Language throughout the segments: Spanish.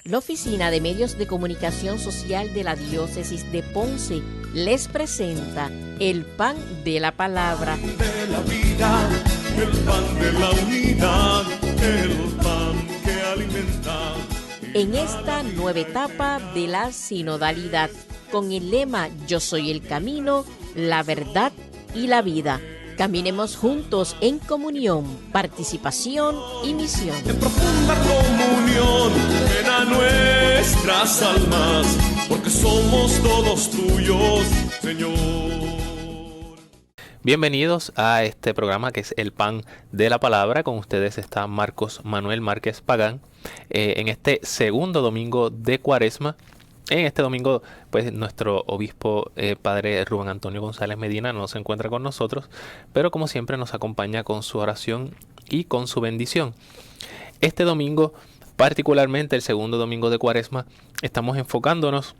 La Oficina de Medios de Comunicación Social de la Diócesis de Ponce les presenta el pan de la palabra. De la vida, el pan de la unidad, el pan que alimenta. En esta nueva etapa de la sinodalidad, con el lema Yo soy el camino, la verdad y la vida. Caminemos juntos en comunión, participación y misión. En profunda comunión, ven a nuestras almas, porque somos todos tuyos, Señor. Bienvenidos a este programa que es El Pan de la Palabra. Con ustedes está Marcos Manuel Márquez Pagán. En este segundo domingo de Cuaresma. En este domingo, pues nuestro obispo, padre Rubén Antonio González Medina, no se encuentra con nosotros, pero como siempre nos acompaña con su oración y con su bendición. Este domingo, particularmente el segundo domingo de Cuaresma, estamos enfocándonos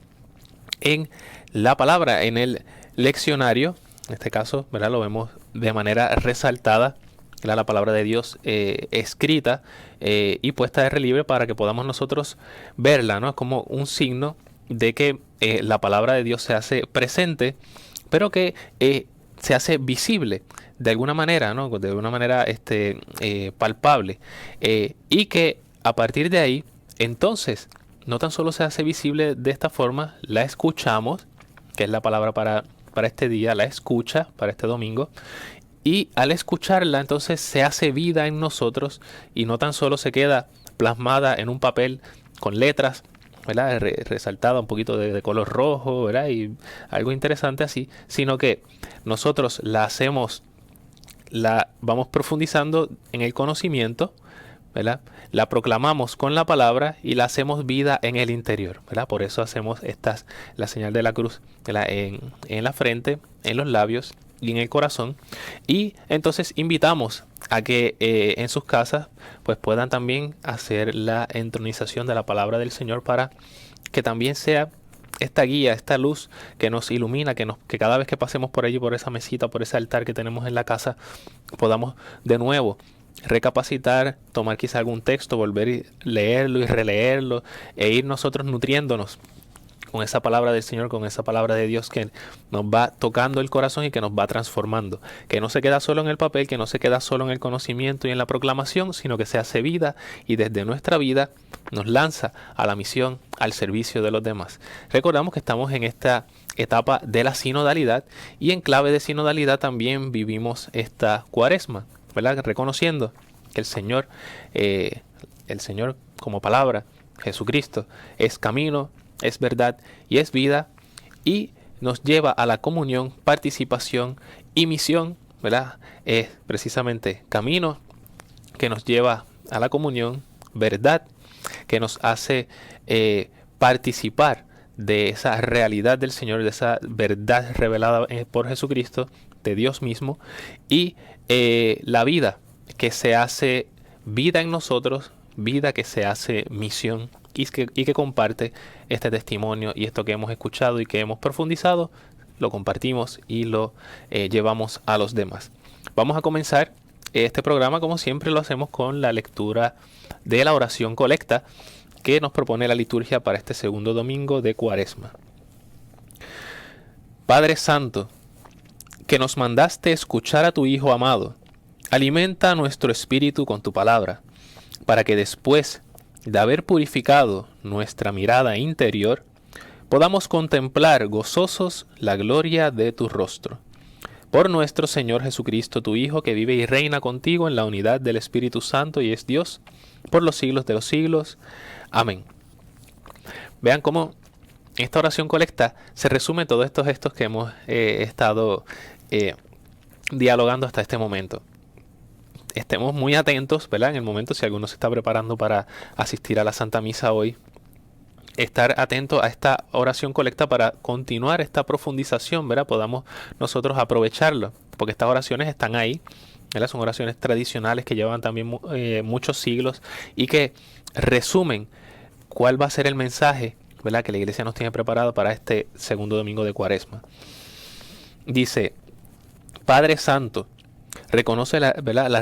en la palabra, en el leccionario. En este caso, ¿verdad? Lo vemos de manera resaltada, la palabra de Dios escrita y puesta de relieve para que podamos nosotros verla, ¿no? Es como un signo de que la palabra de Dios se hace presente, pero que se hace visible de alguna manera, ¿no? De una manera palpable, y que a partir de ahí, entonces, no tan solo se hace visible de esta forma, la escuchamos, que es la palabra para este día, la escucha para este domingo, y al escucharla entonces se hace vida en nosotros y no tan solo se queda plasmada en un papel con letras, ¿verdad? Resaltada un poquito de color rojo, ¿verdad? Y algo interesante así, sino que nosotros la vamos profundizando en el conocimiento, ¿verdad? La proclamamos con la palabra y la hacemos vida en el interior, ¿verdad? Por eso hacemos la señal de la cruz, ¿verdad? En la frente, en los labios y en el corazón. Y entonces invitamos a que en sus casas pues puedan también hacer la entronización de la palabra del Señor, para que también sea esta guía, esta luz que nos ilumina, que cada vez que pasemos por allí, por esa mesita, por ese altar que tenemos en la casa, podamos de nuevo recapacitar, tomar quizá algún texto, volver y leerlo y releerlo, e ir nosotros nutriéndonos con esa palabra del Señor, con esa palabra de Dios que nos va tocando el corazón y que nos va transformando, que no se queda solo en el papel, que no se queda solo en el conocimiento y en la proclamación, sino que se hace vida y desde nuestra vida nos lanza a la misión, al servicio de los demás. Recordamos que estamos en esta etapa de la sinodalidad y en clave de sinodalidad también vivimos esta Cuaresma, ¿verdad? Reconociendo que el Señor como palabra, Jesucristo, es camino, es verdad y es vida, y nos lleva a la comunión, participación y misión, ¿verdad? Es precisamente camino que nos lleva a la comunión, verdad que nos hace participar de esa realidad del Señor, de esa verdad revelada por Jesucristo, de Dios mismo, y la vida que se hace vida en nosotros, vida que se hace misión y que comparte este testimonio y esto que hemos escuchado y que hemos profundizado, lo compartimos y lo llevamos a los demás. Vamos a comenzar este programa como siempre lo hacemos con la lectura de la oración colecta que nos propone la liturgia para este segundo domingo de Cuaresma. Padre Santo, que nos mandaste escuchar a tu Hijo amado, alimenta nuestro espíritu con tu palabra, para que después de haber purificado nuestra mirada interior, podamos contemplar gozosos la gloria de tu rostro. Por nuestro Señor Jesucristo, tu Hijo, que vive y reina contigo en la unidad del Espíritu Santo y es Dios, por los siglos de los siglos. Amén. Vean cómo en esta oración colecta se resumen todos estos gestos que hemos estado dialogando hasta este momento. Estemos muy atentos, ¿verdad? En el momento, si alguno se está preparando para asistir a la Santa Misa hoy, estar atento a esta oración colecta para continuar esta profundización, ¿verdad? Podamos nosotros aprovecharlo, porque estas oraciones están ahí, ¿verdad? Son oraciones tradicionales que llevan también muchos siglos y que resumen cuál va a ser el mensaje, ¿verdad? Que la Iglesia nos tiene preparado para este segundo domingo de Cuaresma. Dice: Padre Santo, reconoce la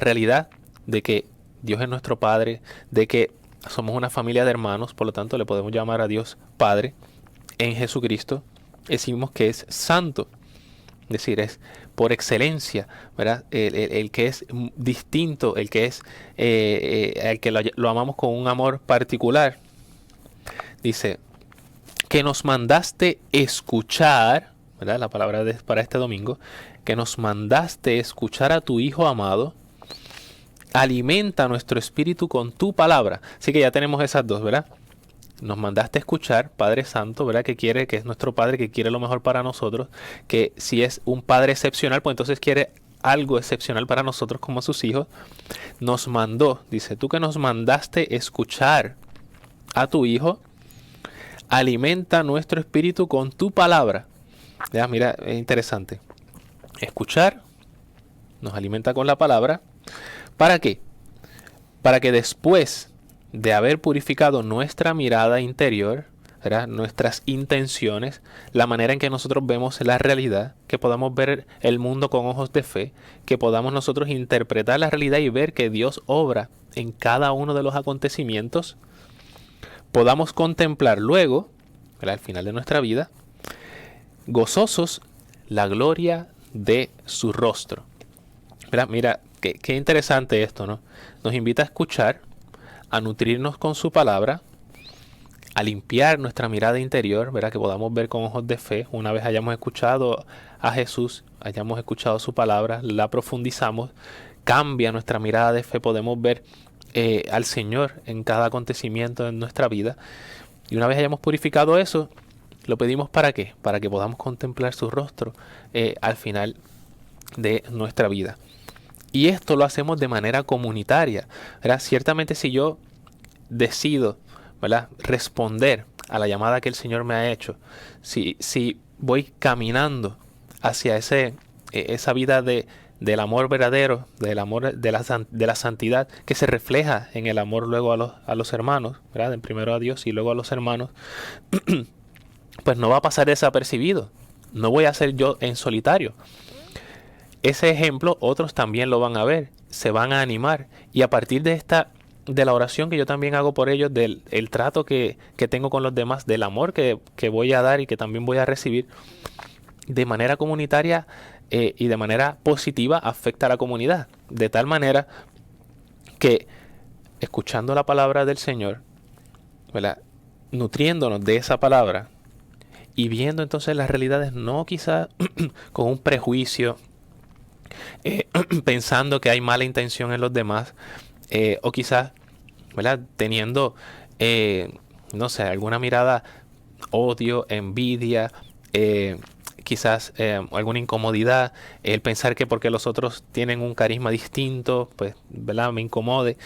realidad de que Dios es nuestro Padre, de que somos una familia de hermanos, por lo tanto le podemos llamar a Dios Padre. En Jesucristo decimos que es santo, es decir, es por excelencia, ¿verdad? El que es distinto, el que es el que lo amamos con un amor particular. Dice que nos mandaste escuchar, ¿verdad? La palabra para este domingo, que nos mandaste escuchar a tu Hijo amado. Alimenta nuestro espíritu con tu palabra. Así que ya tenemos esas dos, ¿verdad? Nos mandaste escuchar, Padre Santo, ¿verdad? Que es nuestro Padre, que quiere lo mejor para nosotros, que si es un Padre excepcional, pues entonces quiere algo excepcional para nosotros como sus hijos. Nos mandó, dice, tú que nos mandaste escuchar a tu Hijo, alimenta nuestro espíritu con tu palabra. Ya, mira, es interesante. Escuchar nos alimenta con la palabra. ¿Para qué? Para que después de haber purificado nuestra mirada interior, ¿verdad? Nuestras intenciones, la manera en que nosotros vemos la realidad, que podamos ver el mundo con ojos de fe, que podamos nosotros interpretar la realidad y ver que Dios obra en cada uno de los acontecimientos, podamos contemplar luego, ¿verdad? Al final de nuestra vida, gozosos la gloria de su rostro. ¿Verdad? Mira, qué interesante esto, ¿no? Nos invita a escuchar, a nutrirnos con su palabra, a limpiar nuestra mirada interior, ¿verdad? Que podamos ver con ojos de fe. Una vez hayamos escuchado a Jesús, hayamos escuchado su palabra, la profundizamos, cambia nuestra mirada de fe, podemos ver al Señor en cada acontecimiento de nuestra vida. Y una vez hayamos purificado eso, lo pedimos ¿para qué? Para que podamos contemplar su rostro al final de nuestra vida. Y esto lo hacemos de manera comunitaria, ¿verdad? Ciertamente si yo decido, ¿verdad?, responder a la llamada que el Señor me ha hecho, si voy caminando hacia esa vida del amor verdadero, del amor de la santidad, que se refleja en el amor luego a los hermanos, ¿verdad? Primero a Dios y luego a los hermanos, pues no va a pasar desapercibido. No voy a ser yo en solitario. Ese ejemplo otros también lo van a ver, se van a animar, y a partir de la oración que yo también hago por ellos, del el trato que tengo con los demás, del amor que voy a dar y que también voy a recibir, de manera comunitaria y de manera positiva afecta a la comunidad, de tal manera que escuchando la palabra del Señor, ¿verdad?, nutriéndonos de esa palabra y viendo entonces las realidades no quizá con un prejuicio, pensando que hay mala intención en los demás, o quizás, ¿verdad?, teniendo no sé, alguna mirada, odio, envidia, quizás alguna incomodidad, el pensar que porque los otros tienen un carisma distinto, pues, ¿verdad?, me incomode.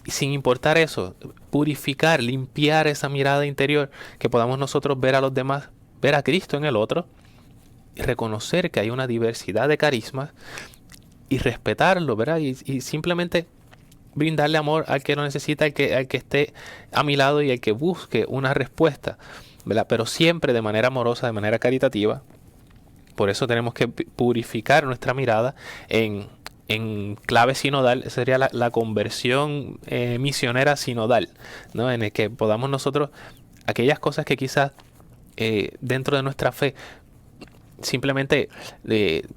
Y sin importar eso, purificar, limpiar esa mirada interior, que podamos nosotros ver a los demás, ver a Cristo en el otro, y reconocer que hay una diversidad de carismas y respetarlo, ¿verdad? Y simplemente brindarle amor al que lo necesita, al que esté a mi lado y al que busque una respuesta, ¿verdad? Pero siempre de manera amorosa, de manera caritativa. Por eso tenemos que purificar nuestra mirada en clave sinodal. Sería la conversión misionera sinodal, ¿no? En el que podamos nosotros, aquellas cosas que quizás dentro de nuestra fe simplemente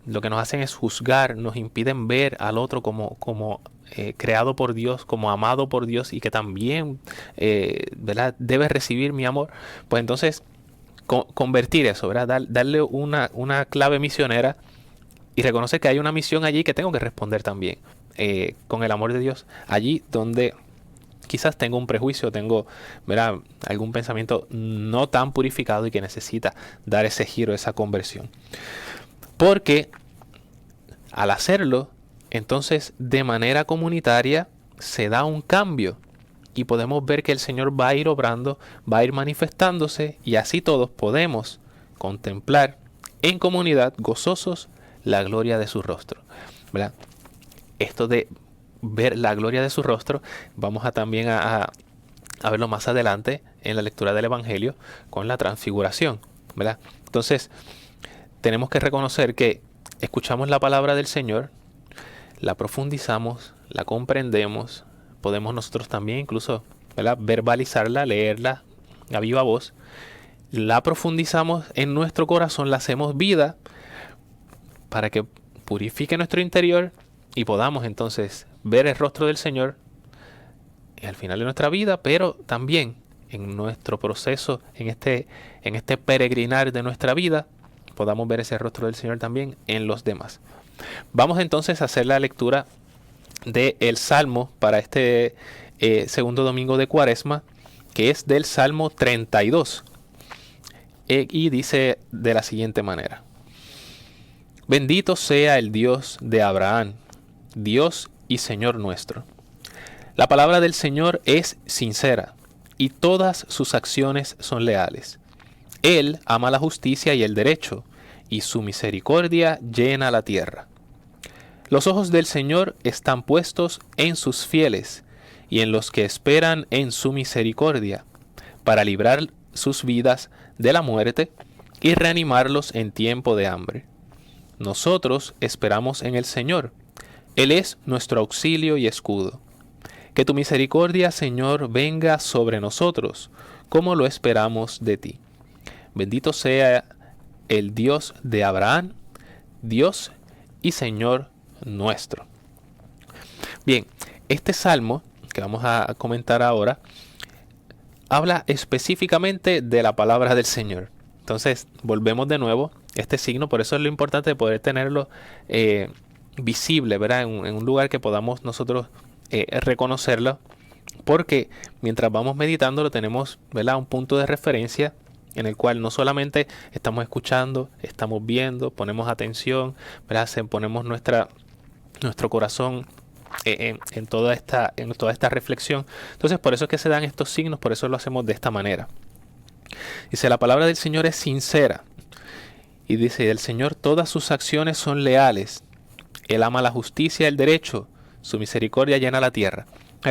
lo que nos hacen es juzgar, nos impiden ver al otro como creado por Dios, como amado por Dios, y que también ¿verdad?, debe recibir mi amor, pues entonces convertir eso, ¿verdad?, darle una clave misionera y reconocer que hay una misión allí que tengo que responder también con el amor de Dios, allí donde quizás tengo un prejuicio, tengo, ¿verdad?, algún pensamiento no tan purificado y que necesita dar ese giro, esa conversión. Porque al hacerlo, entonces de manera comunitaria se da un cambio y podemos ver que el Señor va a ir obrando, va a ir manifestándose, y así todos podemos contemplar en comunidad gozosos la gloria de su rostro, ¿verdad? Esto de ver la gloria de su rostro, vamos a también a verlo más adelante en la lectura del Evangelio con la transfiguración, ¿verdad? Entonces, tenemos que reconocer que escuchamos la palabra del Señor, la profundizamos, la comprendemos, podemos nosotros también incluso, ¿verdad?, verbalizarla, leerla a viva voz, la profundizamos en nuestro corazón, la hacemos vida para que purifique nuestro interior y podamos entonces ver el rostro del Señor al final de nuestra vida, pero también en nuestro proceso, en este peregrinar de nuestra vida, podamos ver ese rostro del Señor también en los demás. Vamos entonces a hacer la lectura del Salmo para este segundo domingo de Cuaresma, que es del Salmo 32. Y dice de la siguiente manera: Bendito sea el Dios de Abraham, Dios y Señor nuestro. La palabra del Señor es sincera, y todas sus acciones son leales. Él ama la justicia y el derecho, y su misericordia llena la tierra. Los ojos del Señor están puestos en sus fieles, y en los que esperan en su misericordia, para librar sus vidas de la muerte y reanimarlos en tiempo de hambre. Nosotros esperamos en el Señor. Él es nuestro auxilio y escudo. Que tu misericordia, Señor, venga sobre nosotros, como lo esperamos de ti. Bendito sea el Dios de Abraham, Dios y Señor nuestro. Bien, este salmo que vamos a comentar ahora habla específicamente de la palabra del Señor. Entonces, volvemos de nuevo este signo, por eso es lo importante de poder tenerlo visible, ¿verdad? En un lugar que podamos nosotros reconocerlo, porque mientras vamos meditando lo tenemos, ¿verdad?, un punto de referencia en el cual no solamente estamos escuchando, estamos viendo, ponemos atención, ¿verdad?, ponemos nuestro corazón en toda esta reflexión. Entonces, por eso es que se dan estos signos, por eso lo hacemos de esta manera. Dice, la palabra del Señor es sincera. Y dice, el Señor todas sus acciones son leales. Él ama la justicia y el derecho. Su misericordia llena la tierra.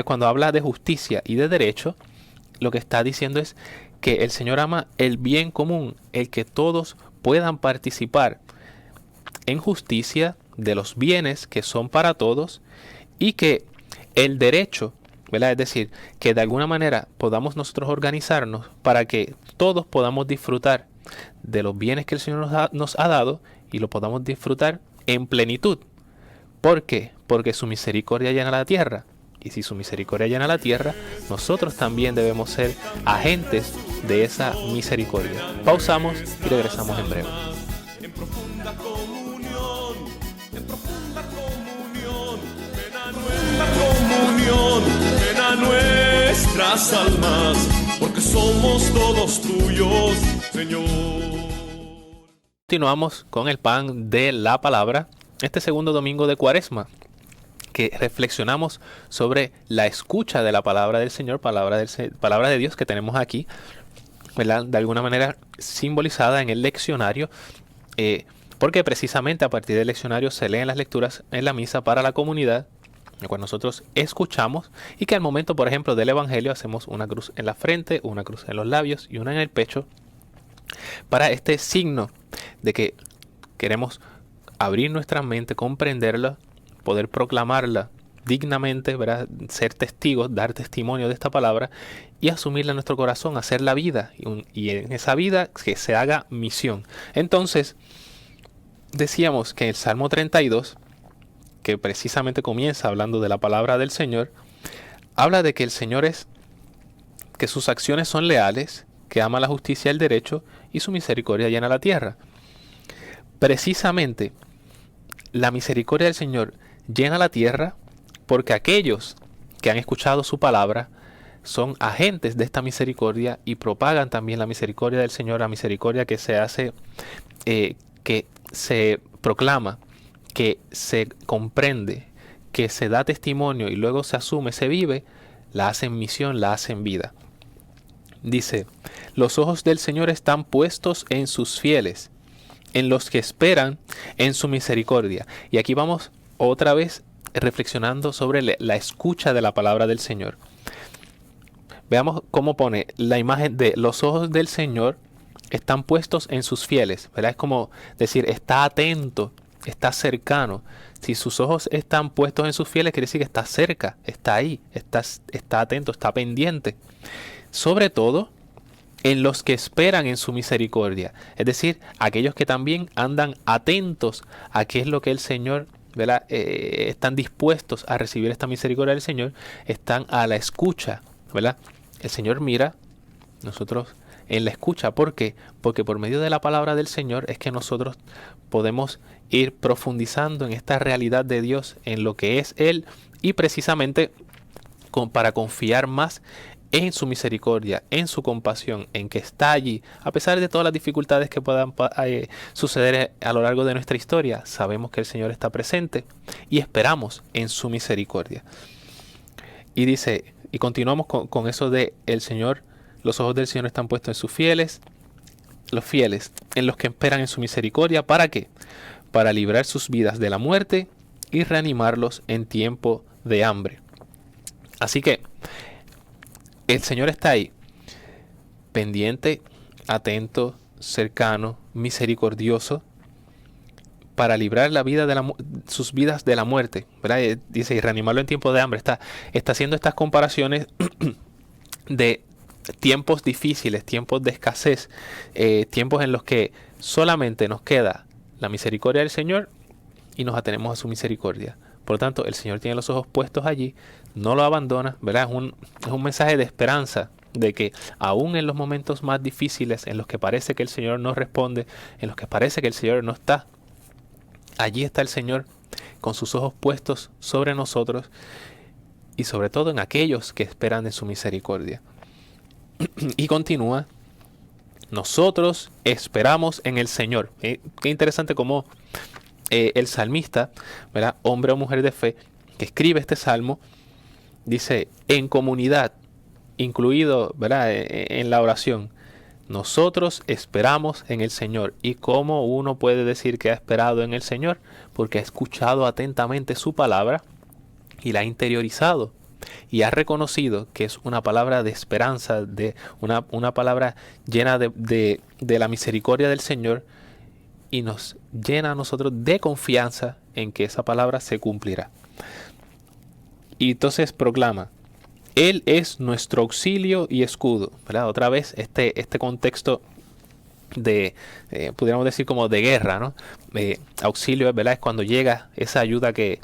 Cuando habla de justicia y de derecho, lo que está diciendo es que el Señor ama el bien común, el que todos puedan participar en justicia de los bienes que son para todos, y que el derecho, ¿verdad?, es decir, que de alguna manera podamos nosotros organizarnos para que todos podamos disfrutar de los bienes que el Señor nos ha dado y lo podamos disfrutar en plenitud. ¿Por qué? Porque su misericordia llena la tierra. Y si su misericordia llena la tierra, nosotros también debemos ser agentes de esa misericordia. Pausamos y regresamos en breve. En profunda comunión, ven a nuestras almas, porque somos todos tuyos, Señor. Continuamos con el pan de la palabra, este segundo domingo de Cuaresma, que reflexionamos sobre la escucha de la palabra del Señor, palabra de Dios que tenemos aquí, ¿verdad?, de alguna manera simbolizada en el leccionario, porque precisamente a partir del leccionario se leen las lecturas en la misa para la comunidad, en cual nosotros escuchamos, y que al momento, por ejemplo, del Evangelio hacemos una cruz en la frente, una cruz en los labios y una en el pecho, para este signo de que queremos abrir nuestra mente, comprenderla, poder proclamarla dignamente, ¿verdad?, ser testigos, dar testimonio de esta palabra y asumirla en nuestro corazón, hacer la vida y en esa vida que se haga misión. Entonces, decíamos que el Salmo 32, que precisamente comienza hablando de la palabra del Señor, habla de que el Señor que sus acciones son leales, que ama la justicia y el derecho, y su misericordia llena la tierra. Precisamente, la misericordia del Señor llena la tierra porque aquellos que han escuchado su palabra son agentes de esta misericordia y propagan también la misericordia del Señor, la misericordia que se hace, que se proclama, que se comprende, que se da testimonio y luego se asume, se vive, la hacen misión, la hacen vida. Dice, los ojos del Señor están puestos en sus fieles, en los que esperan en su misericordia. Y aquí vamos otra vez reflexionando sobre la escucha de la palabra del Señor. Veamos cómo pone la imagen de los ojos del Señor están puestos en sus fieles, ¿verdad? Es como decir, está atento, está cercano, Si sus ojos están puestos en sus fieles, quiere decir que está cerca, está ahí, está atento, está pendiente. Sobre todo en los que esperan en su misericordia. Es decir, aquellos que también andan atentos a qué es lo que el Señor, ¿verdad? Están dispuestos a recibir esta misericordia del Señor, están a la escucha, ¿verdad? El Señor mira, nosotros en la escucha. ¿Por qué? Porque por medio de la palabra del Señor es que nosotros podemos ir profundizando en esta realidad de Dios, en lo que es Él, y precisamente para confiar más en su misericordia, en su compasión, en que está allí, a pesar de todas las dificultades que puedan suceder a lo largo de nuestra historia. Sabemos que el Señor está presente y esperamos en su misericordia. Y dice, y continuamos con eso de el Señor, los ojos del Señor están puestos en sus fieles, los fieles, en los que esperan en su misericordia. ¿Para qué? Para librar sus vidas de la muerte y reanimarlos en tiempo de hambre. Así que el Señor está ahí, pendiente, atento, cercano, misericordioso, para librar la vida sus vidas de la muerte, ¿verdad? Dice, y reanimarlo en tiempo de hambre. Está haciendo estas comparaciones de tiempos difíciles, tiempos de escasez, tiempos en los que solamente nos queda la misericordia del Señor y nos atenemos a su misericordia. Por lo tanto, el Señor tiene los ojos puestos allí, no lo abandona, ¿verdad? Es un mensaje de esperanza, de que aún en los momentos más difíciles, en los que parece que el Señor no responde, en los que parece que el Señor no está, allí está el Señor con sus ojos puestos sobre nosotros y sobre todo en aquellos que esperan de su misericordia. Y continúa, nosotros esperamos en el Señor. Qué interesante cómo el salmista, ¿verdad? Hombre o mujer de fe, que escribe este salmo, dice en comunidad, incluido, ¿verdad? En la oración, nosotros esperamos en el Señor. ¿Y cómo uno puede decir que ha esperado en el Señor? Porque ha escuchado atentamente su palabra y la ha interiorizado y ha reconocido que es una palabra de esperanza, de una palabra llena de la misericordia del Señor, y nos llena a nosotros de confianza en que esa palabra se cumplirá. Y entonces proclama, Él es nuestro auxilio y escudo, ¿verdad? Otra vez este contexto de, pudiéramos decir como de guerra, ¿no? Auxilio, ¿verdad? Es cuando llega esa ayuda que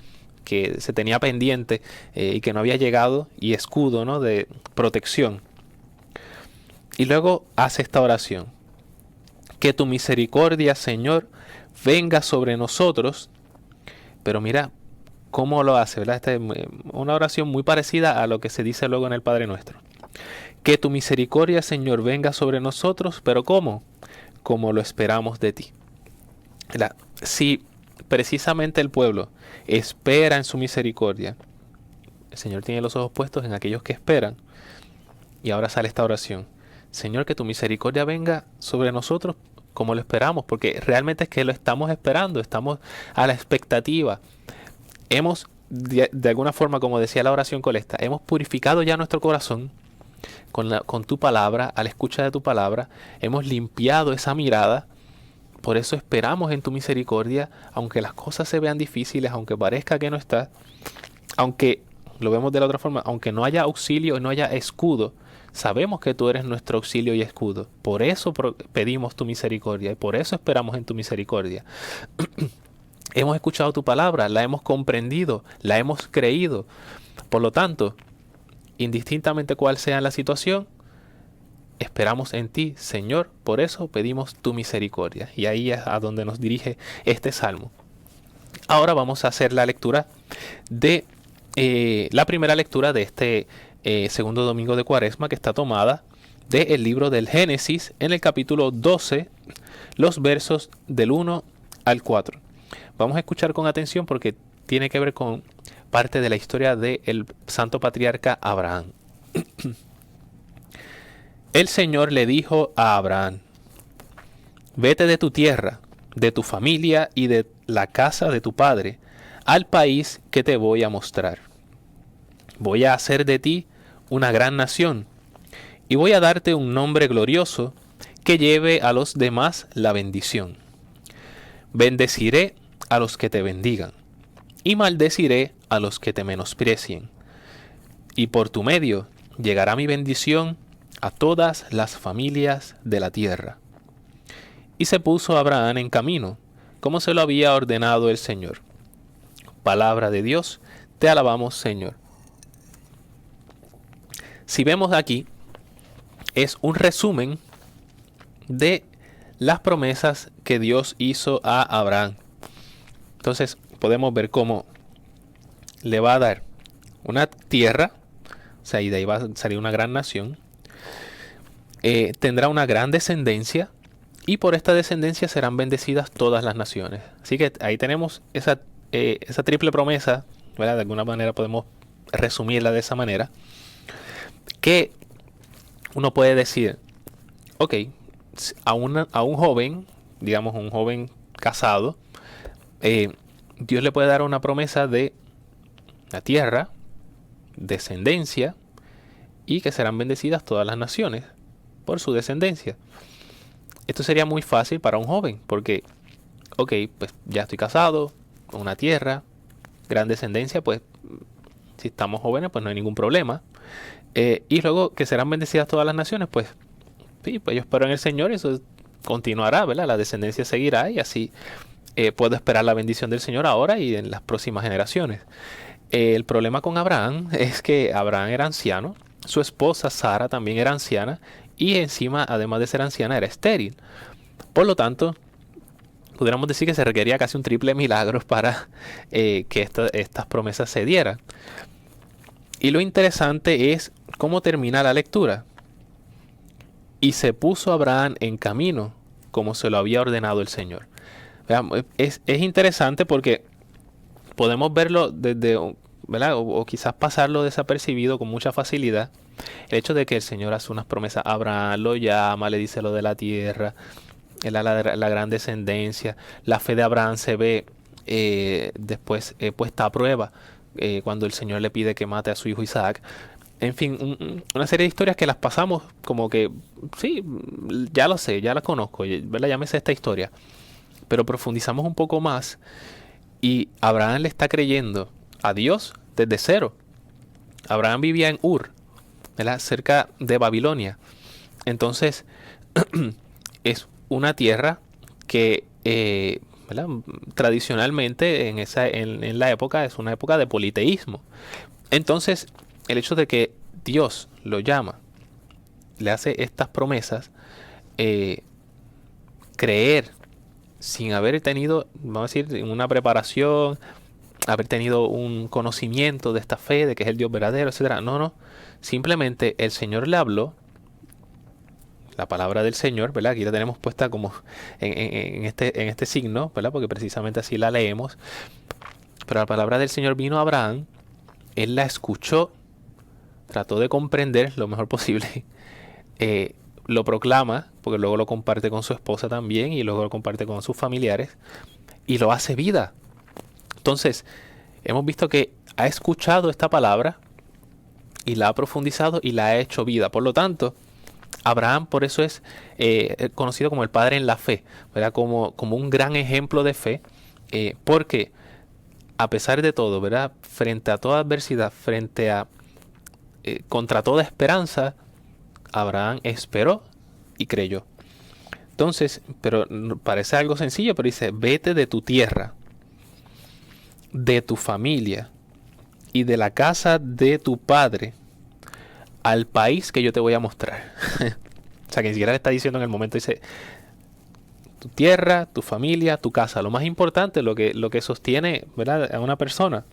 se tenía pendiente y que no había llegado, y escudo, ¿no? De protección. Y luego hace esta oración. Que tu misericordia, Señor, venga sobre nosotros. Pero mira cómo lo hace, ¿verdad? Esta es una oración muy parecida a lo que se dice luego en el Padre Nuestro. Que tu misericordia, Señor, venga sobre nosotros, pero ¿cómo? Como lo esperamos de ti. ¿Verdad? Si precisamente el pueblo espera en su misericordia, el Señor tiene los ojos puestos en aquellos que esperan. Y ahora sale esta oración. Señor, que tu misericordia venga sobre nosotros como lo esperamos, porque realmente es que lo estamos esperando, estamos a la expectativa. Hemos, de alguna forma, como decía la oración colecta, hemos purificado ya nuestro corazón con tu palabra, a la escucha de tu palabra, hemos limpiado esa mirada, por eso esperamos en tu misericordia, aunque las cosas se vean difíciles, aunque parezca que no está, aunque, lo vemos de la otra forma, aunque no haya auxilio, no haya escudo, sabemos que tú eres nuestro auxilio y escudo. Por eso pedimos tu misericordia y por eso esperamos en tu misericordia. Hemos escuchado tu palabra, la hemos comprendido, la hemos creído. Por lo tanto, indistintamente cuál sea la situación, esperamos en ti, Señor. Por eso pedimos tu misericordia. Y ahí es a donde nos dirige este salmo. Ahora vamos a hacer la lectura de la primera lectura de este segundo domingo de Cuaresma, que está tomada del libro del Génesis, en el capítulo 12, los versos del 1 al 4. Vamos a escuchar con atención porque tiene que ver con parte de la historia del santo patriarca Abraham. El Señor le dijo a Abraham: vete de tu tierra, de tu familia y de la casa de tu padre, al país que te voy a mostrar. Voy a hacer de ti una gran nación, y voy a darte un nombre glorioso que lleve a los demás la bendición. Bendeciré a los que te bendigan, y maldeciré a los que te menosprecien. Y por tu medio llegará mi bendición a todas las familias de la tierra. Y se puso Abraham en camino, como se lo había ordenado el Señor. Palabra de Dios, te alabamos, Señor. Si vemos aquí, es un resumen de las promesas que Dios hizo a Abraham. Entonces podemos ver cómo le va a dar una tierra, o sea, y de ahí va a salir una gran nación. Tendrá una gran descendencia, y por esta descendencia serán bendecidas todas las naciones. Así que ahí tenemos esa triple promesa, ¿verdad? De alguna manera podemos resumirla de esa manera, que uno puede decir, ok, a un joven, digamos un joven casado, Dios le puede dar una promesa de la tierra, descendencia, y que serán bendecidas todas las naciones por su descendencia. Esto sería muy fácil para un joven, porque, ok, pues ya estoy casado, con una tierra, gran descendencia, pues si estamos jóvenes, pues no hay ningún problema. Y luego que serán bendecidas todas las naciones, pues sí, pues yo espero en el Señor y eso continuará, ¿verdad? La descendencia seguirá y así puedo esperar la bendición del Señor ahora y en las próximas generaciones. El problema con Abraham es que Abraham era anciano, su esposa Sara también era anciana y encima, además de ser anciana, era estéril. Por lo tanto, pudiéramos decir que se requería casi un triple milagro para que estas promesas se dieran. Y lo interesante es cómo termina la lectura. Y se puso Abraham en camino, como se lo había ordenado el Señor. Es interesante porque podemos verlo desde, ¿verdad? O quizás pasarlo desapercibido con mucha facilidad. El hecho de que el Señor hace unas promesas a Abraham, lo llama, le dice lo de la tierra, la gran descendencia. La fe de Abraham se ve después puesta a prueba cuando el Señor le pide que mate a su hijo Isaac. En fin, una serie de historias que las pasamos como que, sí, ya lo sé, ya las conozco, ¿verdad? Ya me sé esta historia. Pero profundizamos un poco más y Abraham le está creyendo a Dios desde cero. Abraham vivía en Ur, ¿verdad? Cerca de Babilonia. Entonces, es una tierra que, ¿verdad? Tradicionalmente en la época es una época de politeísmo. Entonces, el hecho de que Dios lo llama, le hace estas promesas, creer sin haber tenido, vamos a decir, una preparación, haber tenido un conocimiento de esta fe, de que es el Dios verdadero, etcétera. No, simplemente el Señor le habló, la palabra del Señor, ¿verdad? Aquí la tenemos puesta como en este signo, ¿verdad? Porque precisamente así la leemos. Pero la palabra del Señor vino a Abraham, él la escuchó, trató de comprender lo mejor posible, lo proclama, porque luego lo comparte con su esposa también y luego lo comparte con sus familiares y lo hace vida. Entonces, hemos visto que ha escuchado esta palabra y la ha profundizado y la ha hecho vida. Por lo tanto, Abraham por eso es conocido como el padre en la fe, ¿verdad? Como un gran ejemplo de fe, porque a pesar de todo, ¿verdad? Frente a toda adversidad, contra toda esperanza, Abraham esperó y creyó. Entonces, pero parece algo sencillo, pero dice, vete de tu tierra, de tu familia y de la casa de tu padre al país que yo te voy a mostrar. O sea, que ni siquiera le está diciendo en el momento, dice, tu tierra, tu familia, tu casa. Lo más importante, lo que sostiene, ¿verdad?, a una persona.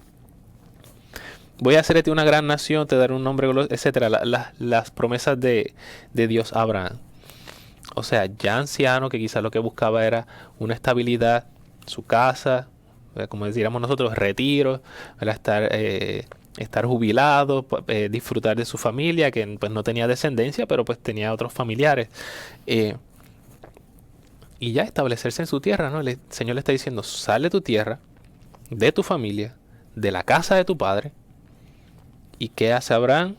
Voy a hacerte una gran nación, te daré un nombre, etcétera. Las promesas de Dios a Abraham. O sea, ya anciano, que quizás lo que buscaba era una estabilidad, su casa, como diríamos nosotros, retiro, estar jubilado, disfrutar de su familia, que pues no tenía descendencia, pero pues tenía otros familiares. Y ya establecerse en su tierra, ¿no? El Señor le está diciendo, sal de tu tierra, de tu familia, de la casa de tu padre. ¿Y qué hace Abraham?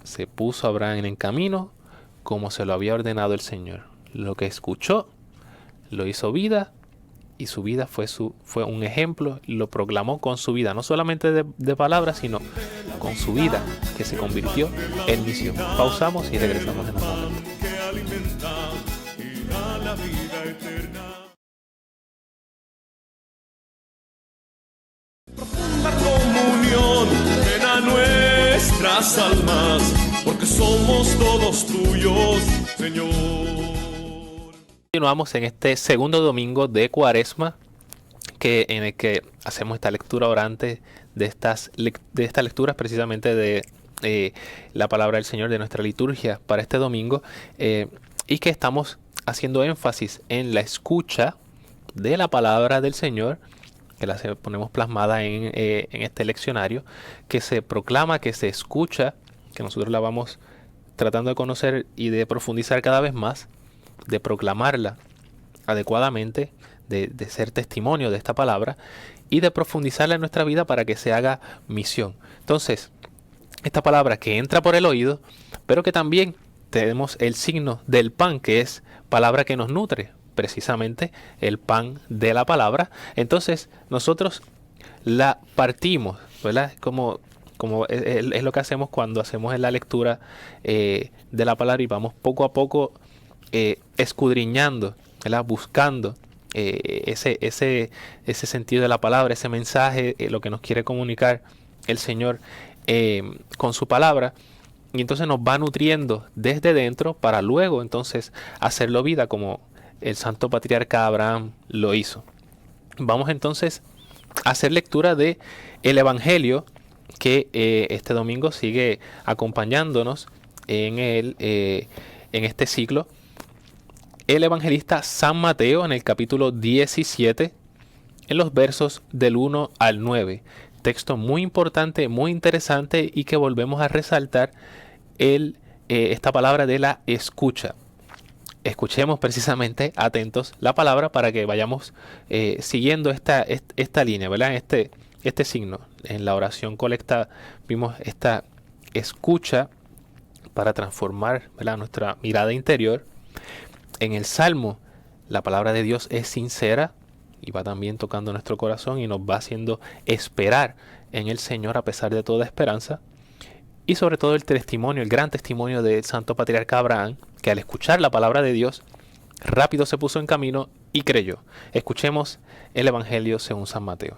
Se puso Abraham en camino como se lo había ordenado el Señor. Lo que escuchó, lo hizo vida y su vida fue un ejemplo, y lo proclamó con su vida, no solamente de palabras, sino con su vida, que se convirtió en misión. Pausamos y regresamos en un momento. Que alimenta y da la vida eterna. Profunda comunión llena nuestras almas, porque somos todos tuyos, Señor. Continuamos en este segundo domingo de Cuaresma, en el que hacemos esta lectura orante de estas lecturas precisamente de la palabra del Señor, de nuestra liturgia para este domingo, y que estamos haciendo énfasis en la escucha de la palabra del Señor, que la ponemos plasmada en este leccionario, que se proclama, que se escucha, que nosotros la vamos tratando de conocer y de profundizar cada vez más, de proclamarla adecuadamente, de ser testimonio de esta palabra y de profundizarla en nuestra vida para que se haga misión. Entonces, esta palabra que entra por el oído, pero que también tenemos el signo del pan, que es palabra que nos nutre, precisamente el pan de la palabra. Entonces nosotros la partimos, ¿verdad? Como es lo que hacemos cuando hacemos la lectura de la palabra, y vamos poco a poco escudriñando, ¿verdad? Buscando ese sentido de la palabra, ese mensaje, lo que nos quiere comunicar el Señor con su palabra. Y entonces nos va nutriendo desde dentro para luego entonces hacerlo vida, como el santo patriarca Abraham lo hizo. Vamos entonces a hacer lectura de el Evangelio que este domingo sigue acompañándonos en este ciclo. El evangelista San Mateo, en el capítulo 17, en los versos del 1 al 9. Texto muy importante, muy interesante, y que volvemos a resaltar esta palabra de la escucha. Escuchemos precisamente, atentos, la palabra para que vayamos siguiendo esta línea, ¿verdad? Este signo. En la oración colecta vimos esta escucha para transformar, ¿verdad?, nuestra mirada interior. En el Salmo, la palabra de Dios es sincera y va también tocando nuestro corazón y nos va haciendo esperar en el Señor a pesar de toda esperanza. Y sobre todo el testimonio, el gran testimonio del santo patriarca Abraham, que al escuchar la palabra de Dios, rápido se puso en camino y creyó. Escuchemos el Evangelio según San Mateo.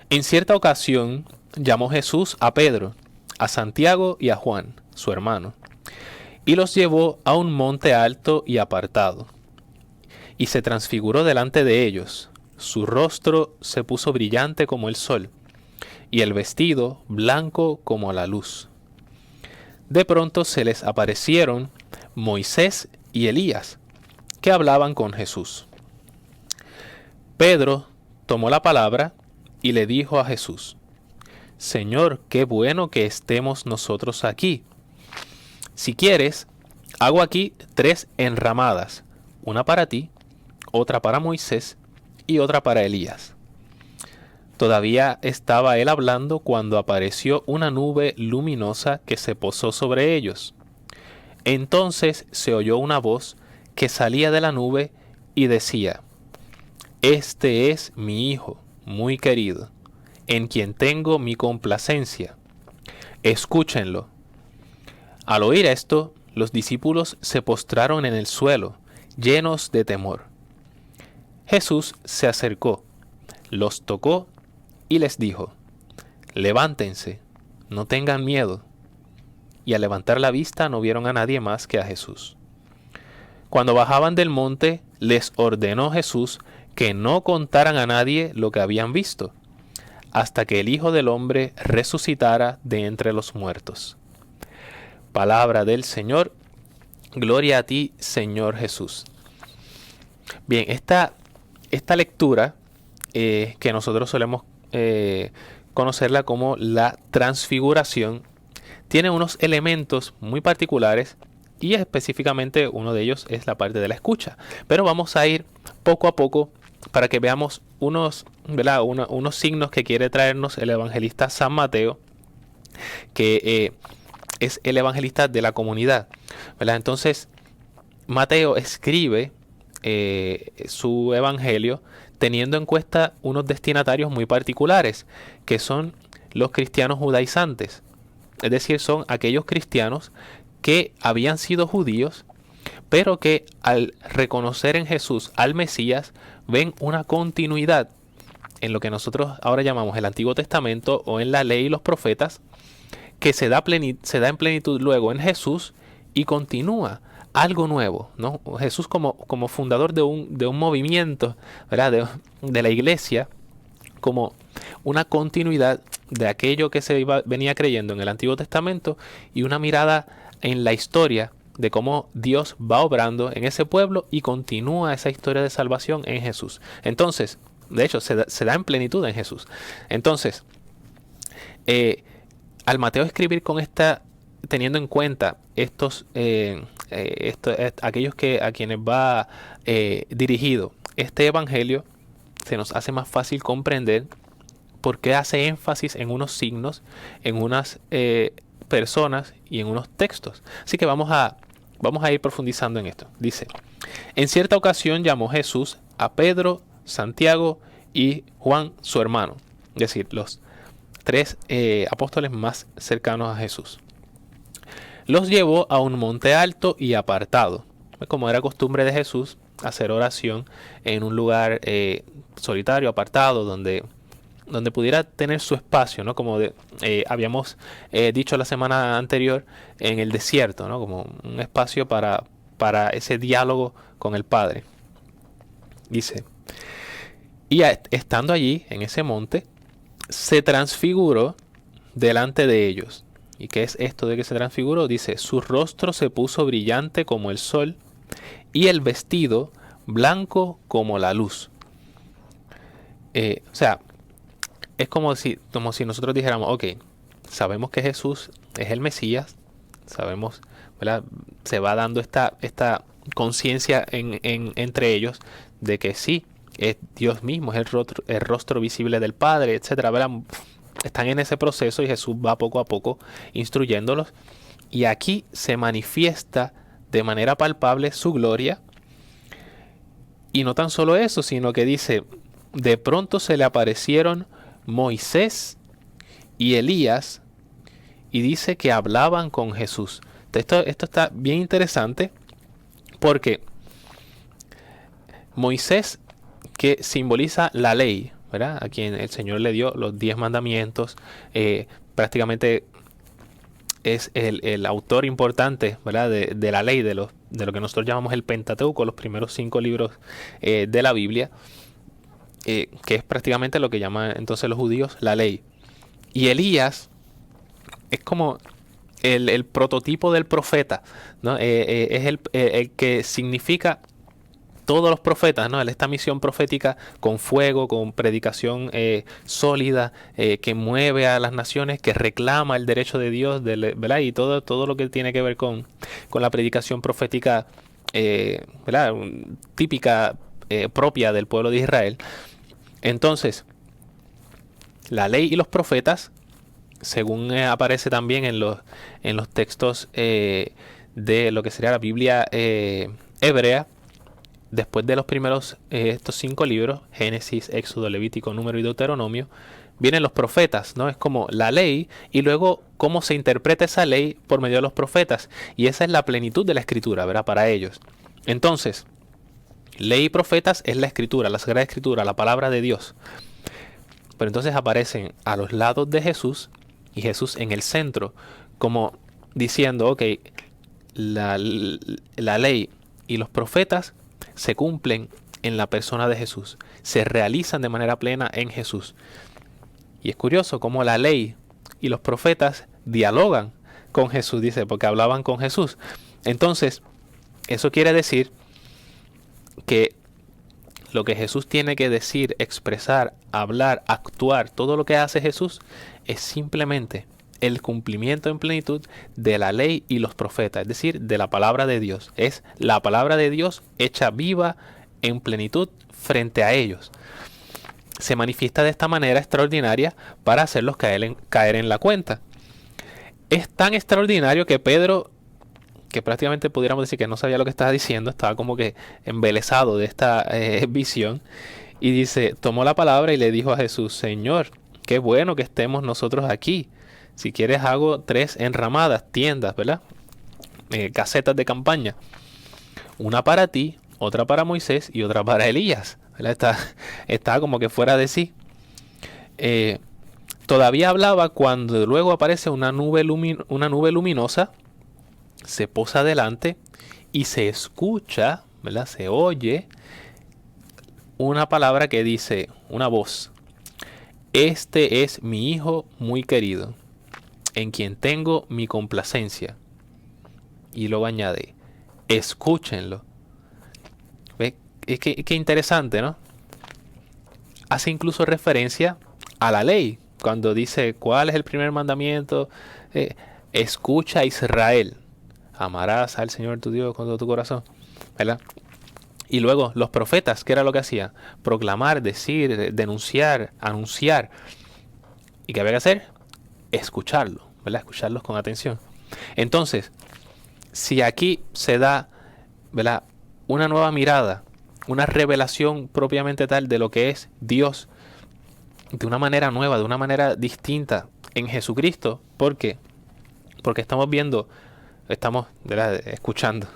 En cierta ocasión llamó Jesús a Pedro, a Santiago y a Juan, su hermano, y los llevó a un monte alto y apartado, y se transfiguró delante de ellos. Su rostro se puso brillante como el sol, y el vestido blanco como la luz. De pronto se les aparecieron Moisés y Elías, que hablaban con Jesús. Pedro tomó la palabra y le dijo a Jesús: Señor, qué bueno que estemos nosotros aquí. Si quieres, hago aquí 3 enramadas, una para ti, otra para Moisés y otra para Elías. Todavía estaba él hablando cuando apareció una nube luminosa que se posó sobre ellos. Entonces se oyó una voz que salía de la nube y decía: Este es mi Hijo, muy querido, en quien tengo mi complacencia. Escúchenlo. Al oír esto, los discípulos se postraron en el suelo, llenos de temor. Jesús se acercó, los tocó y les dijo: Levántense, no tengan miedo. Y al levantar la vista no vieron a nadie más que a Jesús. Cuando bajaban del monte, les ordenó Jesús que no contaran a nadie lo que habían visto, hasta que el Hijo del Hombre resucitara de entre los muertos. Palabra del Señor. Gloria a ti, Señor Jesús. Bien, esta lectura que nosotros solemos conocerla como la transfiguración, tiene unos elementos muy particulares, y específicamente uno de ellos es la parte de la escucha. Pero vamos a ir poco a poco para que veamos unos signos que quiere traernos el evangelista San Mateo, que es el evangelista de la comunidad, ¿verdad? Entonces, Mateo escribe su evangelio teniendo en cuenta unos destinatarios muy particulares, que son los cristianos judaizantes. Es decir, son aquellos cristianos que habían sido judíos, pero que al reconocer en Jesús al Mesías, ven una continuidad en lo que nosotros ahora llamamos el Antiguo Testamento o en la ley y los profetas, que se da en plenitud luego en Jesús y continúa algo nuevo, ¿no? Jesús como fundador de un movimiento, ¿verdad? De la iglesia, como una continuidad de aquello que venía creyendo en el Antiguo Testamento y una mirada en la historia de cómo Dios va obrando en ese pueblo y continúa esa historia de salvación en Jesús. Entonces, de hecho, se da en plenitud en Jesús. Entonces, al Mateo escribir con teniendo en cuenta aquellos a quienes va dirigido este evangelio, se nos hace más fácil comprender por qué hace énfasis en unos signos, en unas personas y en unos textos. Así que vamos a ir profundizando en esto. Dice: en cierta ocasión llamó Jesús a Pedro, Santiago y Juan, su hermano, es decir, los tres apóstoles más cercanos a Jesús. Los llevó a un monte alto y apartado, como era costumbre de Jesús, hacer oración en un lugar solitario, apartado, donde pudiera tener su espacio, ¿no? Como habíamos dicho la semana anterior, en el desierto, ¿no? Como un espacio para ese diálogo con el Padre. Dice: y estando allí, en ese monte, se transfiguró delante de ellos. ¿Y qué es esto de que se transfiguró? Dice: su rostro se puso brillante como el sol y el vestido blanco como la luz. O sea, es como si nosotros dijéramos: ok, sabemos que Jesús es el Mesías, sabemos, ¿verdad? Se va dando esta conciencia entre ellos de que sí, es Dios mismo, es el rostro visible del Padre, etcétera, ¿verdad? Están en ese proceso y Jesús va poco a poco instruyéndolos. Y aquí se manifiesta de manera palpable su gloria. Y no tan solo eso, sino que dice: de pronto se le aparecieron Moisés y Elías, y dice que hablaban con Jesús. Esto está bien interesante, porque Moisés, que simboliza la ley, ¿verdad? A quien el Señor le dio los 10 mandamientos, prácticamente es el autor importante, ¿verdad? De la ley, de lo que nosotros llamamos el Pentateuco, los primeros 5 libros de la Biblia, que es prácticamente lo que llaman entonces los judíos la ley. Y Elías es como el prototipo del profeta, ¿no? Es el que significa todos los profetas, ¿no? Esta misión profética con fuego, con predicación sólida, que mueve a las naciones, que reclama el derecho de Dios, ¿verdad? Y todo lo que tiene que ver con la predicación profética, ¿verdad? Típica, propia del pueblo de Israel. Entonces, la ley y los profetas, según aparece también en los textos de lo que sería la Biblia hebrea, después de los primeros estos 5 libros, Génesis, Éxodo, Levítico, Número y Deuteronomio, vienen los profetas, ¿no? Es como la ley y luego cómo se interpreta esa ley por medio de los profetas. Y esa es la plenitud de la Escritura, ¿verdad? Para ellos. Entonces, ley y profetas es la Escritura, la Sagrada Escritura, la palabra de Dios. Pero entonces aparecen a los lados de Jesús y Jesús en el centro, como diciendo: ok, la ley y los profetas se cumplen en la persona de Jesús, se realizan de manera plena en Jesús. Y es curioso cómo la ley y los profetas dialogan con Jesús, dice, porque hablaban con Jesús. Entonces, eso quiere decir que lo que Jesús tiene que decir, expresar, hablar, actuar, todo lo que hace Jesús es simplemente el cumplimiento en plenitud de la ley y los profetas, es decir, de la palabra de Dios. Es la palabra de Dios hecha viva en plenitud frente a ellos. Se manifiesta de esta manera extraordinaria para hacerlos caer en la cuenta. Es tan extraordinario que Pedro que prácticamente pudiéramos decir que no sabía lo que estaba diciendo, estaba como que embelesado de esta visión. Y dice, tomó la palabra y le dijo a Jesús, Señor, qué bueno que estemos nosotros aquí. Si quieres hago 3 enramadas, tiendas, ¿verdad? Casetas de campaña. Una para ti, otra para Moisés y otra para Elías. ¿Verdad? Está como que fuera de sí. Todavía hablaba cuando luego aparece una nube luminosa, se posa adelante y se escucha, ¿verdad? Se oye una palabra que dice, una voz. Este es mi hijo muy querido, en quien tengo mi complacencia. Y luego añade, escúchenlo. ¿Ve? Qué interesante, ¿no? Hace incluso referencia a la ley, cuando dice, ¿cuál es el primer mandamiento? Escucha a Israel, amarás al Señor tu Dios con todo tu corazón, ¿verdad? Y luego los profetas, ¿qué era lo que hacían? Proclamar, decir, denunciar, anunciar. ¿Y qué había que hacer? Escucharlo, ¿verdad? Escucharlos con atención. Entonces, si aquí se da, ¿verdad?, una nueva mirada, una revelación propiamente tal de lo que es Dios, de una manera nueva, de una manera distinta en Jesucristo. ¿Por qué? Porque estamos viendo, ¿verdad?, escuchando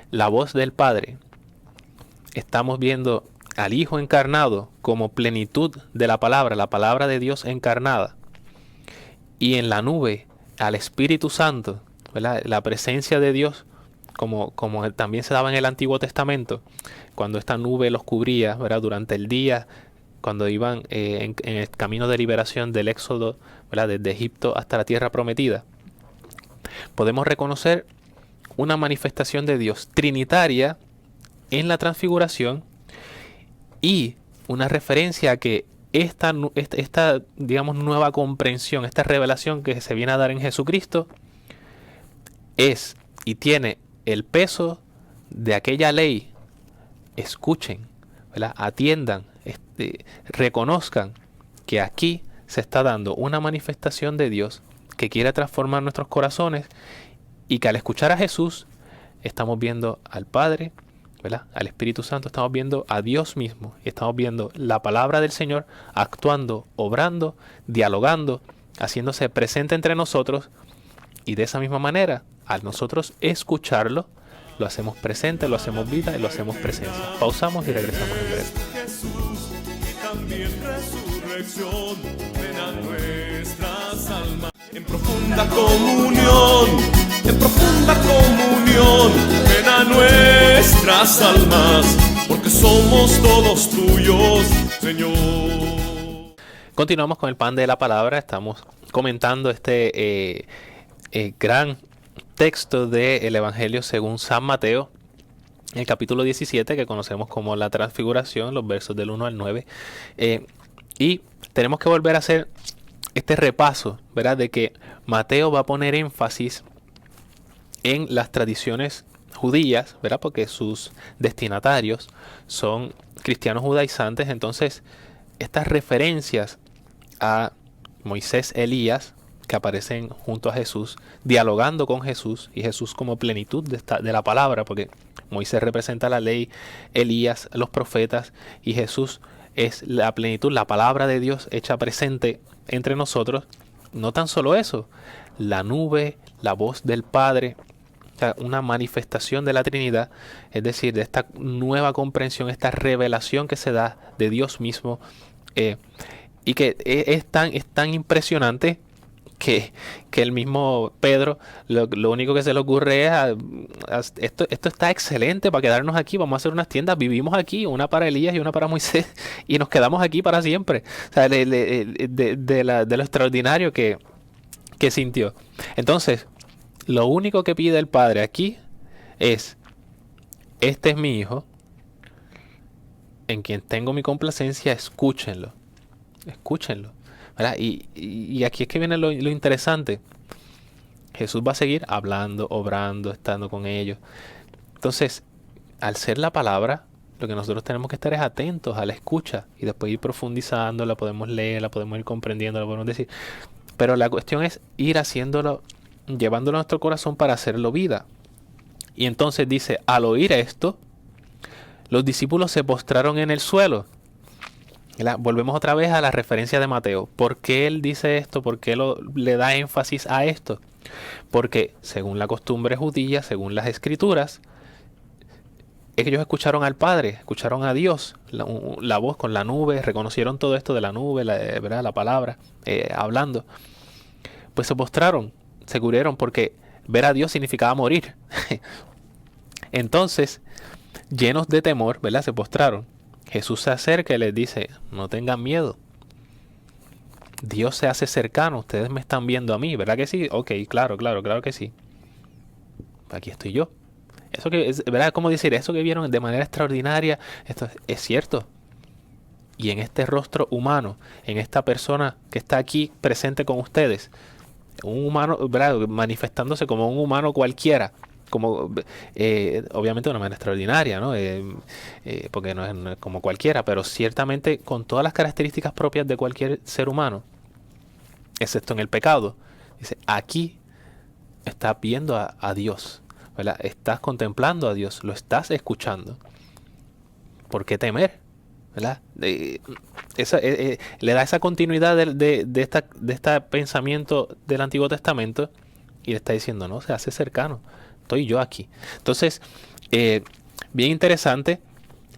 la voz del Padre. Estamos viendo al Hijo encarnado como plenitud de la palabra de Dios encarnada. Y en la nube al Espíritu Santo, ¿verdad?, la presencia de Dios, como también se daba en el Antiguo Testamento, cuando esta nube los cubría, ¿verdad?, durante el día, cuando iban en el camino de liberación del éxodo, ¿verdad?, desde Egipto hasta la tierra prometida. Podemos reconocer una manifestación de Dios trinitaria en la transfiguración y una referencia a que esta digamos, nueva comprensión, esta revelación que se viene a dar en Jesucristo es y tiene el peso de aquella ley. Escuchen, ¿verdad?, atiendan, reconozcan que aquí se está dando una manifestación de Dios que quiere transformar nuestros corazones y que al escuchar a Jesús estamos viendo al Padre, ¿verdad?, al Espíritu Santo, estamos viendo a Dios mismo y estamos viendo la palabra del Señor actuando, obrando, dialogando, haciéndose presente entre nosotros. Y de esa misma manera, al nosotros escucharlo, lo hacemos presente, lo hacemos vida y lo hacemos presencia. Pausamos y regresamos en breve. Jesús, y también resurrección, ven a nuestras almas en profunda comunión, ven a nuestras almas, porque somos todos tuyos, Señor. Continuamos con el pan de la palabra. Estamos comentando este gran texto del Evangelio según San Mateo, el capítulo 17, que conocemos como la transfiguración, los versos del 1 al 9. Y tenemos que volver a hacer este repaso, ¿verdad?, de que Mateo va a poner énfasis en las tradiciones judías, ¿verdad?, porque sus destinatarios son cristianos judaizantes. Entonces, estas referencias a Moisés, Elías, que aparecen junto a Jesús, dialogando con Jesús, y Jesús como plenitud de la palabra, porque Moisés representa la ley, Elías los profetas, y Jesús es la plenitud, la palabra de Dios hecha presente entre nosotros. No tan solo eso, la nube, la voz del Padre, o sea, una manifestación de la Trinidad, es decir, de esta nueva comprensión, esta revelación que se da de Dios mismo, y que es tan impresionante que el mismo Pedro, lo único que se le ocurre es, esto está excelente para quedarnos aquí, vamos a hacer unas tiendas, vivimos aquí, una para Elías y una para Moisés, y nos quedamos aquí para siempre. O sea, de lo extraordinario que sintió. Entonces, lo único que pide el Padre aquí es, este es mi Hijo, en quien tengo mi complacencia, escúchenlo. ¿Verdad? Y aquí es que viene lo interesante. Jesús va a seguir hablando, obrando, estando con ellos. Entonces, al ser la palabra, lo que nosotros tenemos que estar es atentos a la escucha y después ir profundizando, la podemos leer, la podemos ir comprendiendo, la podemos decir. Pero la cuestión es ir haciéndolo, llevándolo a nuestro corazón para hacerlo vida. Y entonces dice, al oír esto, los discípulos se postraron en el suelo. Volvemos otra vez a la referencia de Mateo. ¿Por qué él dice esto? ¿Por qué le da énfasis a esto? Porque según la costumbre judía, según las escrituras, ellos escucharon al Padre, escucharon a Dios, la voz con la nube, reconocieron todo esto de la nube, ¿verdad? La palabra, hablando. Pues se postraron, se cubrieron, porque ver a Dios significaba morir. Entonces, llenos de temor, ¿verdad? Se postraron. Jesús se acerca y les dice, no tengan miedo. Dios se hace cercano, ustedes me están viendo a mí, ¿verdad que sí? Ok, claro que sí. Aquí estoy yo. Eso que es, ¿verdad? ¿Cómo decir? Eso que vieron de manera extraordinaria, esto es cierto. Y en este rostro humano, en esta persona que está aquí presente con ustedes, un humano, ¿verdad? Manifestándose como un humano cualquiera, como obviamente de una manera extraordinaria, ¿no? Porque no es como cualquiera, pero ciertamente con todas las características propias de cualquier ser humano, excepto en el pecado. Dice, aquí estás viendo a Dios, ¿verdad? Estás contemplando a Dios, lo estás escuchando. ¿Por qué temer? ¿Verdad? Le da esa continuidad de este pensamiento del Antiguo Testamento y le está diciendo, no, se hace cercano. Estoy yo aquí. Entonces, bien interesante,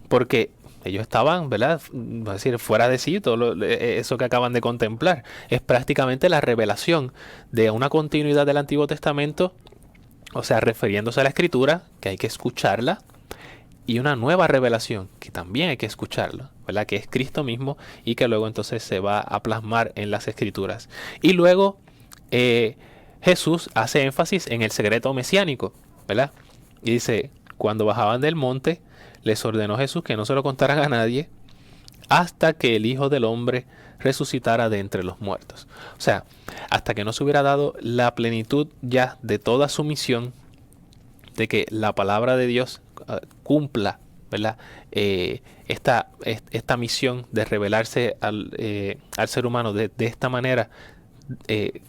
porque ellos estaban, ¿verdad? Es decir, fuera de sí, todo eso que acaban de contemplar. Es prácticamente la revelación de una continuidad del Antiguo Testamento, o sea, refiriéndose a la Escritura, que hay que escucharla, y una nueva revelación, que también hay que escucharla, ¿verdad? Que es Cristo mismo y que luego entonces se va a plasmar en las Escrituras. Y luego, Jesús hace énfasis en el secreto mesiánico, ¿verdad? Y dice, cuando bajaban del monte, les ordenó Jesús que no se lo contaran a nadie hasta que el Hijo del Hombre resucitara de entre los muertos. O sea, hasta que no se hubiera dado la plenitud ya de toda su misión, de que la palabra de Dios cumpla, ¿verdad? Esta misión de revelarse al ser humano de esta manera,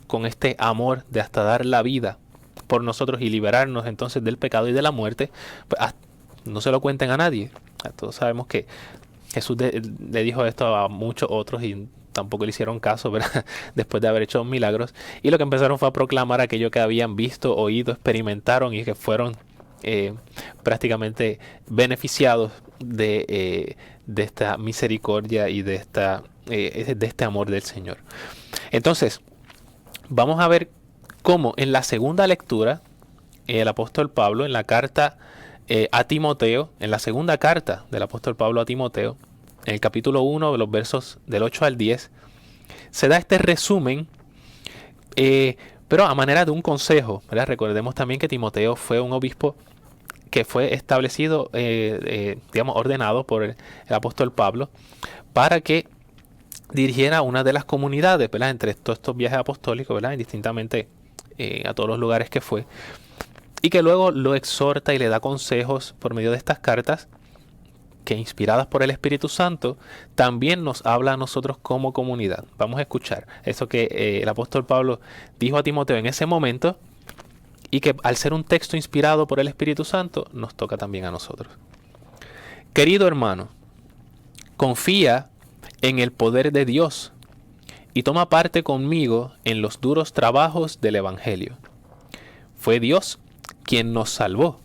con este amor de hasta dar la vida por nosotros y liberarnos entonces del pecado y de la muerte, pues no se lo cuenten a nadie. Todos sabemos que Jesús le dijo esto a muchos otros y tampoco le hicieron caso, ¿verdad? Después de haber hecho milagros, y lo que empezaron fue a proclamar aquello que habían visto, oído, experimentaron y que fueron prácticamente beneficiados de esta misericordia y de este amor del Señor. Entonces, vamos a ver cómo en la segunda lectura, el apóstol Pablo, en la carta a Timoteo, en la segunda carta del apóstol Pablo a Timoteo, en el capítulo 1, de los versos del 8 al 10, se da este resumen, pero a manera de un consejo, ¿verdad? Recordemos también que Timoteo fue un obispo que fue establecido, digamos, ordenado por el apóstol Pablo para que dirigiera una de las comunidades, ¿verdad? Entre todos estos viajes apostólicos, ¿verdad? Indistintamente a todos los lugares que fue, y que luego lo exhorta y le da consejos por medio de estas cartas que, inspiradas por el Espíritu Santo, también nos habla a nosotros como comunidad. Vamos a escuchar eso que el apóstol Pablo dijo a Timoteo en ese momento, y que al ser un texto inspirado por el Espíritu Santo, nos toca también a nosotros. Querido hermano, confía en el poder de Dios y toma parte conmigo en los duros trabajos del Evangelio. Fue Dios quien nos salvó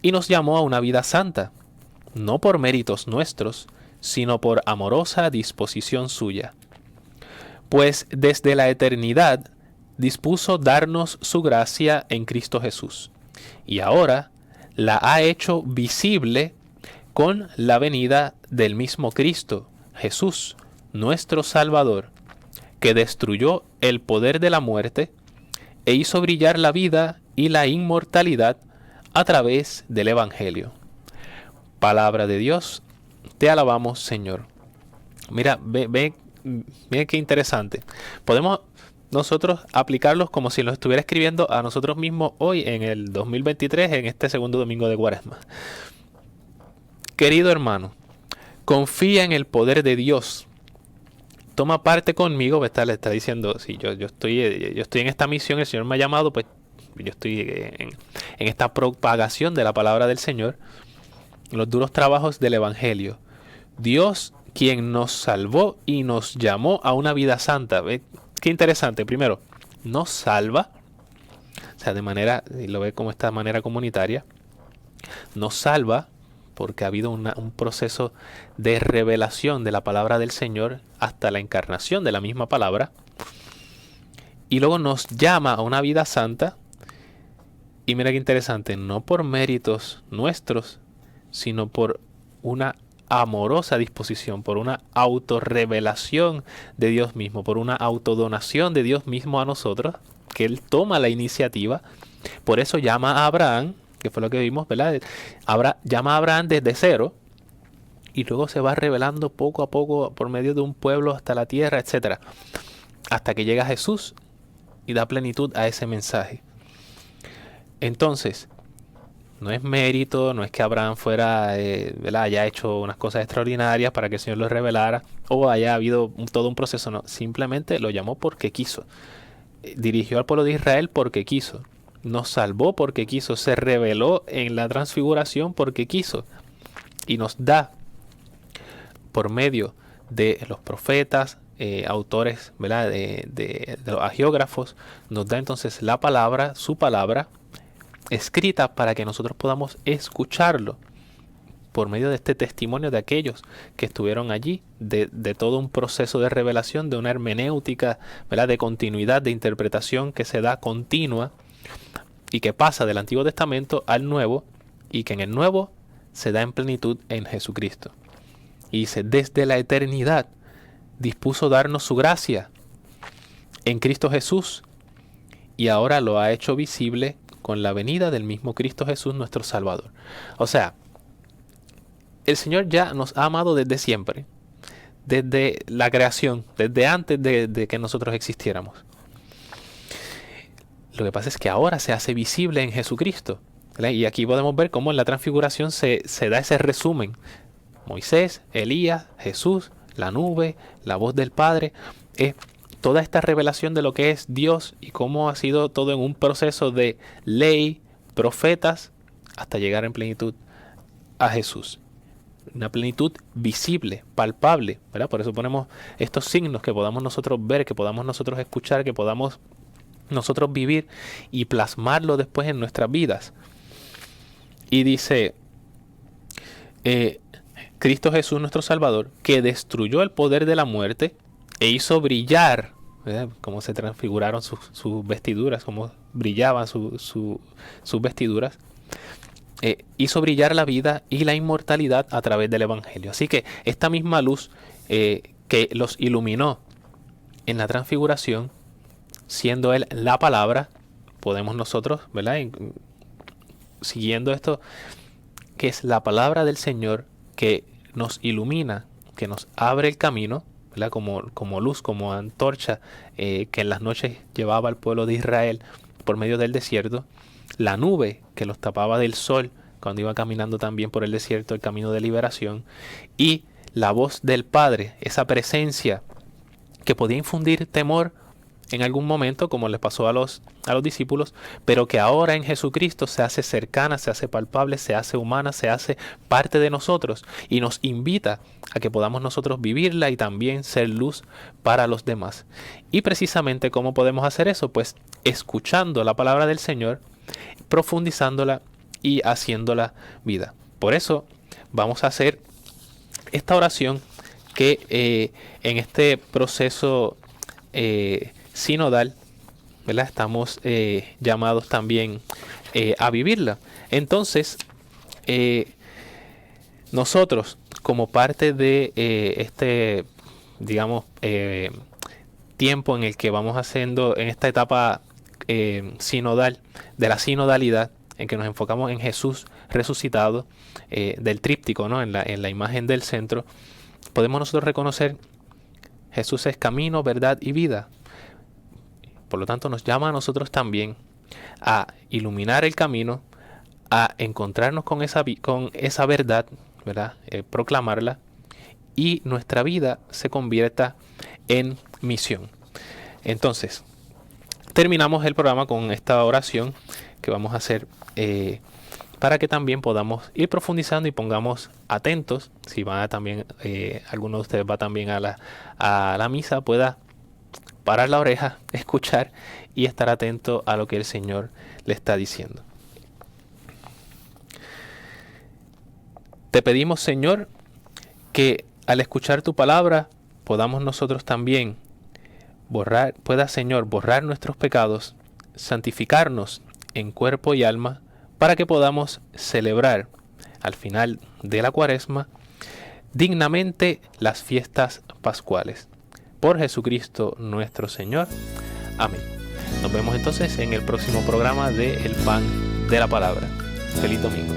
y nos llamó a una vida santa, no por méritos nuestros, sino por amorosa disposición suya. Pues desde la eternidad dispuso darnos su gracia en Cristo Jesús, y ahora la ha hecho visible con la venida del mismo Cristo, Jesús, nuestro Salvador, que destruyó el poder de la muerte e hizo brillar la vida y la inmortalidad a través del Evangelio. Palabra de Dios, te alabamos, Señor. Mira, ve qué interesante. Podemos nosotros aplicarlos como si los estuviera escribiendo a nosotros mismos hoy en el 2023, en este segundo domingo de Cuaresma. Querido hermano, confía en el poder de Dios. Toma parte conmigo, le está diciendo, si yo estoy en esta misión, el Señor me ha llamado, pues yo estoy en esta propagación de la palabra del Señor, los duros trabajos del Evangelio. Dios, quien nos salvó y nos llamó a una vida santa. ¿Ve? Qué interesante. Primero, nos salva, o sea, de manera, y lo ve como esta manera comunitaria, nos salva porque ha habido un proceso de revelación de la palabra del Señor hasta la encarnación de la misma palabra. Y luego nos llama a una vida santa. Y mira qué interesante, no por méritos nuestros, sino por una amorosa disposición, por una autorrevelación de Dios mismo, por una autodonación de Dios mismo a nosotros, que Él toma la iniciativa. Por eso llama a Abraham, que fue lo que vimos, ¿verdad? Llama a Abraham desde cero y luego se va revelando poco a poco por medio de un pueblo hasta la tierra, etcétera, hasta que llega Jesús y da plenitud a ese mensaje. Entonces, no es mérito, no es que Abraham fuera, ¿verdad?, haya hecho unas cosas extraordinarias para que el Señor lo revelara o haya habido todo un proceso, no, simplemente lo llamó porque quiso. Dirigió al pueblo de Israel porque quiso. Nos salvó porque quiso, se reveló en la transfiguración porque quiso y nos da por medio de los profetas, autores, ¿verdad?, de los agiógrafos, nos da entonces la palabra, su palabra escrita para que nosotros podamos escucharlo por medio de este testimonio de aquellos que estuvieron allí, de todo un proceso de revelación, de una hermenéutica, ¿verdad?, de continuidad, de interpretación que se da continua y que pasa del Antiguo Testamento al Nuevo, y que en el Nuevo se da en plenitud en Jesucristo. Y dice, desde la eternidad dispuso darnos su gracia en Cristo Jesús, y ahora lo ha hecho visible con la venida del mismo Cristo Jesús, nuestro Salvador. O sea, el Señor ya nos ha amado desde siempre, desde la creación, desde antes de que nosotros existiéramos. Lo que pasa es que ahora se hace visible en Jesucristo, ¿verdad? Y aquí podemos ver cómo en la transfiguración se da ese resumen. Moisés, Elías, Jesús, la nube, la voz del Padre, toda esta revelación de lo que es Dios y cómo ha sido todo en un proceso de ley, profetas, hasta llegar en plenitud a Jesús. Una plenitud visible, palpable, ¿verdad? Por eso ponemos estos signos que podamos nosotros ver, que podamos nosotros escuchar, que podamos nosotros vivir y plasmarlo después en nuestras vidas. Y dice, Cristo Jesús nuestro Salvador, que destruyó el poder de la muerte e hizo brillar, ¿verdad?, cómo se transfiguraron sus vestiduras, cómo brillaban sus vestiduras, hizo brillar la vida y la inmortalidad a través del Evangelio. Así que esta misma luz que los iluminó en la transfiguración, siendo Él la palabra, podemos nosotros, ¿verdad?, siguiendo esto, que es la palabra del Señor que nos ilumina, que nos abre el camino, ¿verdad?, como luz, como antorcha que en las noches llevaba al pueblo de Israel por medio del desierto, la nube que los tapaba del sol cuando iba caminando también por el desierto, el camino de liberación, y la voz del Padre, esa presencia que podía infundir temor en algún momento, como les pasó a los discípulos, pero que ahora en Jesucristo se hace cercana, se hace palpable, se hace humana, se hace parte de nosotros y nos invita a que podamos nosotros vivirla y también ser luz para los demás. Y precisamente, ¿cómo podemos hacer eso? Pues escuchando la palabra del Señor, profundizándola y haciéndola vida. Por eso vamos a hacer esta oración que en este proceso sinodal, ¿verdad?, estamos llamados también a vivirla. Entonces, nosotros, como parte de este, digamos, tiempo en el que vamos haciendo en esta etapa sinodal, de la sinodalidad, en que nos enfocamos en Jesús resucitado, del tríptico, ¿no?, en la imagen del centro, podemos nosotros reconocer Jesús es camino, verdad y vida. Por lo tanto, nos llama a nosotros también a iluminar el camino, a encontrarnos con esa verdad, ¿verdad?, proclamarla, y nuestra vida se convierta en misión. Entonces, terminamos el programa con esta oración que vamos a hacer para que también podamos ir profundizando y pongamos atentos. Si va también, alguno de ustedes va también a la misa, pueda parar la oreja, escuchar y estar atento a lo que el Señor le está diciendo. Te pedimos, Señor, que al escuchar tu palabra podamos nosotros también pueda, Señor, borrar nuestros pecados, santificarnos en cuerpo y alma, para que podamos celebrar al final de la Cuaresma dignamente las fiestas pascuales. Por Jesucristo nuestro Señor. Amén. Nos vemos entonces en el próximo programa de El Pan de la Palabra. Feliz domingo.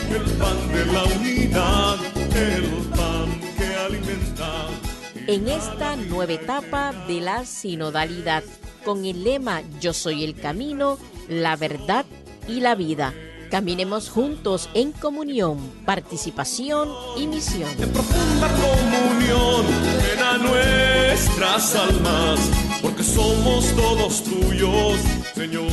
El pan de la unidad, el pan que alimenta. En esta nueva etapa de la sinodalidad, con el lema Yo soy el camino, la verdad y la vida. Caminemos juntos en comunión, participación y misión. En profunda comunión, ven a nuestras almas, porque somos todos tuyos, Señor.